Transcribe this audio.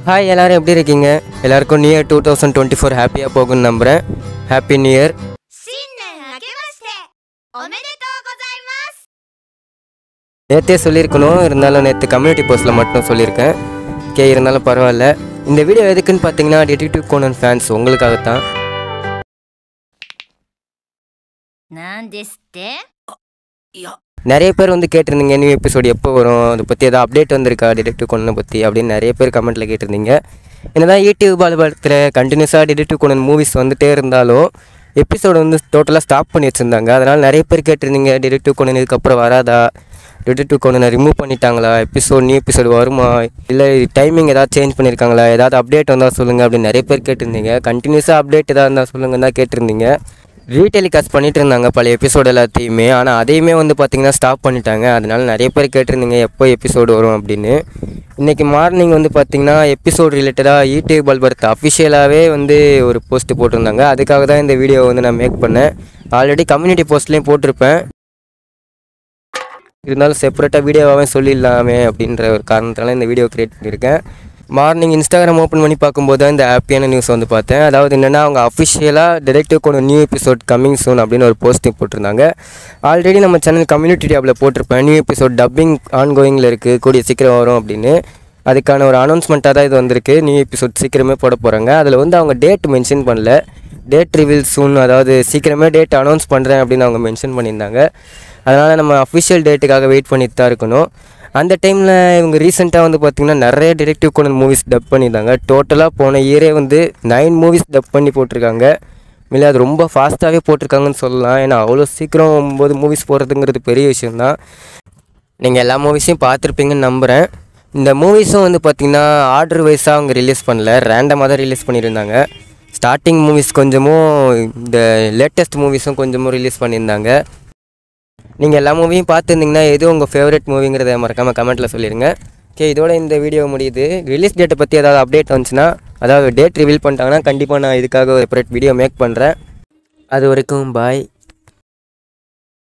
Hi எல்லாரும் எப்படி இருக்கீங்க? எல்லாருக்கும் நியூ இயர் 2024 ஹாப்பியாக போகும்னு நம்புகிறேன். Happy new year. நேற்றே சொல்லியிருக்கணும், இருந்தாலும் நேற்று கம்யூனிட்டி போஸ்ட்டில் மட்டும் சொல்லியிருக்கேன். இருந்தாலும் பரவாயில்ல. இந்த வீடியோ எதுக்குன்னு பார்த்தீங்கன்னா டிடெக்டிவ் கோனன் ஃபேன்ஸ் உங்களுக்காகத்தான். நிறைய பேர் கேட்டிருந்தீங்க நியூ எபிசோடு எப்போ வரும், அதை பற்றி ஏதாவது அப்டேட் வந்திருக்கா டிடெக்டிவ் கோனனை பற்றி அப்படின்னு நிறைய பேர் கமெண்ட்டில் கேட்டிருந்தீங்க. என்னதான் யூடியூப் பாலத்தில் கண்டினியூஸாக டிடெக்டிவ் கோனன் மூவிஸ் வந்துகிட்டே இருந்தாலும் எபிசோடு டோட்டலாக ஸ்டாப் பண்ணி வச்சுருந்தாங்க. அதனால் நிறைய பேர் கேட்டிருந்தீங்க டிடெக்டிவ் கோனன் இதுக்கப்புறம் வராதா, டிடெக்டிவ் கோனனை ரிமூவ் பண்ணிட்டாங்களா, நியூ எபிசோடு வருமா, இல்லை டைமிங் ஏதாவது சேஞ்ச் பண்ணியிருக்காங்களா, ஏதாவது அப்டேட் வந்தால் சொல்லுங்கள் அப்படின்னு நிறைய பேர் கேட்டிருந்தீங்க. கண்டினியூஸாக அப்டேட் ஏதாவது இருந்தால் சொல்லுங்கள் தான் கேட்டிருந்தீங்க. ரீடெலிகாஸ்ட் பண்ணிகிட்டு இருந்தாங்க பல எபிசோடு எல்லாத்தையுமே. ஆனால் அதையுமே பார்த்திங்கன்னா ஸ்டாப் பண்ணிட்டாங்க. அதனால நிறைய பேர் கேட்டிருந்தீங்க எப்போ எபிசோடு வரும் அப்படின்னு. இன்றைக்கி மார்னிங் பார்த்திங்கன்னா எபிசோடு ரிலேட்டடாக யூடியூப் பால்பர்த் அஃபிஷியலாகவே ஒரு போஸ்ட்டு போட்டிருந்தாங்க. அதுக்காக தான் இந்த வீடியோ நான் மேக் பண்ணேன். ஆல்ரெடி கம்யூனிட்டி போஸ்ட்லேயும் போட்டிருப்பேன், இருந்தாலும் செப்பரேட்டாக வீடியோவாகவே சொல்லிடலாமே அப்படின்ற ஒரு காரணத்தினால இந்த வீடியோ க்ரியேட் பண்ணியிருக்கேன். மார்னிங் இன்ஸ்டாகிராம் ஓப்பன் பண்ணி பார்க்கும்போது தான் இந்த ஹாப்பியான நியூஸ் பார்த்தேன். அதாவது என்னென்னா, அவங்க அஃபிஷியலாக detective Gonen new episode coming soon அப்படின்னு ஒரு போஸ்டிங் போட்டிருந்தாங்க. ஆல்ரெடி நம்ம சேனல் கம்யூனிட்டி டேபில் போட்டிருப்பேன், நியூ எபிசோட் டப்பிங் ஆன்கோயிங்கில் இருக்குது, கூடிய சீக்கிரம் வரும் அப்படின்னு. அதுக்கான ஒரு அனௌன்ஸ்மெண்ட்டாக தான் இது வந்திருக்கு. நியூ எபிசோட் சீக்கிரமே போட போகிறாங்க. அதில் அவங்க டேட் மென்ஷன் பண்ணல, டேட் ரிவீல் சூன், அதாவது சீக்கிரமே டேட் அனௌன்ஸ் பண்ணுறேன் அப்படின்னு அவங்க மென்ஷன் பண்ணியிருந்தாங்க. அதனால் நம்ம அஃபிஷியல் டேட்டுக்காக வெயிட் பண்ணிட்டு தான் இருக்கணும். அந்த டைமில் இவங்க ரீசெண்டாக பார்த்திங்கன்னா நிறைய டிடெக்டிவ் கோனன் மூவிஸ் டப் பண்ணியிருந்தாங்க. டோட்டலாக போன இயரே 9 மூவிஸ் டப் பண்ணி போட்டிருக்காங்க. இல்லை அது ரொம்ப ஃபாஸ்ட்டாகவே போட்டிருக்காங்கன்னு சொல்லலாம். ஏன்னா அவ்வளோ சீக்கிரம் 9 மூவிஸ் போடுறதுங்கிறது பெரிய விஷயந்தான். நீங்கள் எல்லா மூவிஸையும் பார்த்துருப்பீங்கன்னு நம்புகிறேன். இந்த மூவிஸும் பார்த்திங்கன்னா ஆர்டர் வைஸாக அவங்க ரிலீஸ் பண்ணல, ரேண்டமாக தான் ரிலீஸ் பண்ணியிருந்தாங்க. ஸ்டார்டிங் மூவிஸ் கொஞ்சமும் இந்த லேட்டஸ்ட் மூவிஸும் கொஞ்சமும் ரிலீஸ் பண்ணியிருந்தாங்க. நீங்கள் எல்லா மூவியும் பார்த்துருந்தீங்கன்னா எது உங்கள் ஃபேவரட் மூவிங்கிறத மறக்காமல் கமெண்ட்டில் சொல்லிடுங்க. இதோட இந்த வீடியோ முடியுது. ரிலீஸ் டேட்டை பற்றி ஏதாவது அப்டேட் வந்துச்சுன்னா, அதாவது டேட் ரிவீல் பண்ணிட்டாங்கன்னா கண்டிப்பாக நான் இதுக்காக ஒரு செப்பரேட் வீடியோ மேக் பண்ணுறேன். அது வரைக்கும் பாய்.